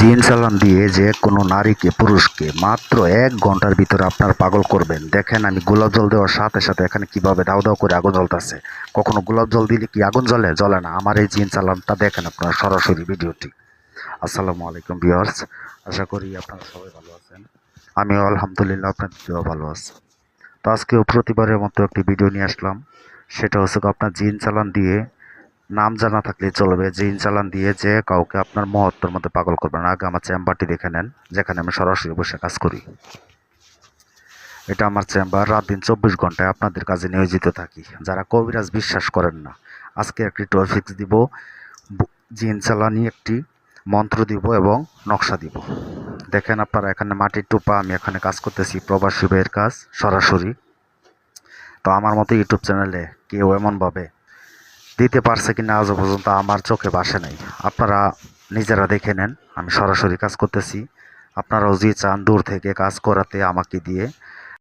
জিন চালান দিয়ে যে কোনো নারীকে পুরুষকে মাত্র 1 ঘন্টার ভিতরে আপনার পাগল করবেন। দেখেন আমি গোলাপ জল দেওয়ার সাথে সাথে এখানে কিভাবে দাউ দাউ করে আগুন জ্বলতেছে। কখনো গোলাপ জল দিলে কি আগুন জ্বলে? জ্বলে না। আমার এই জিন চালানটা দেখেন আপনারা সরাসরি ভিডিওটি। আসসালামু আলাইকুম ভিউয়ার্স, আশা করি আপনারা সবাই ভালো আছেন। আমিও আলহামদুলিল্লাহ আপনাদেরও ভালো আছি। তো আজকেও প্রতিবারের মতো একটি ভিডিও নিয়ে আসলাম। সেটা হচ্ছে আপনার জিন চালান দিয়ে নাম জানা থাকলে চলবে। জিন চালান দিয়ে যে কাউকে আপনার মুহূর্তের মধ্যে পাগল করবেন। আগে আমার চেম্বারটি দেখে নেন, যেখানে আমি সরাসরি বসে কাজ করি। এটা আমার চেম্বার। রাত দিন 24 ঘন্টায় আপনাদের কাজে নিয়োজিত থাকি। যারা কবিরাজ বিশ্বাস করেন না, আজকে একটি টপিক্স দিব, জিন চালানি একটি মন্ত্র দিব এবং নকশা দিব। দেখেন আপনারা এখানে মাটির টুপা, আমি এখানে কাজ করতেছি প্রবাসী ভাইয়ের কাজ সরাসরি। তো আমার মতো ইউটিউব চ্যানেলে কেউ এমনভাবে দিতে পারছে কিনা আজও পর্যন্ত আমার চোখে ভাসে নাই। আপনারা নিজেরা দেখে নেন, আমি সরাসরি কাজ করতেছি। আপনারাও যদি চান দূর থেকে কাজ করাতে আমাকে দিয়ে,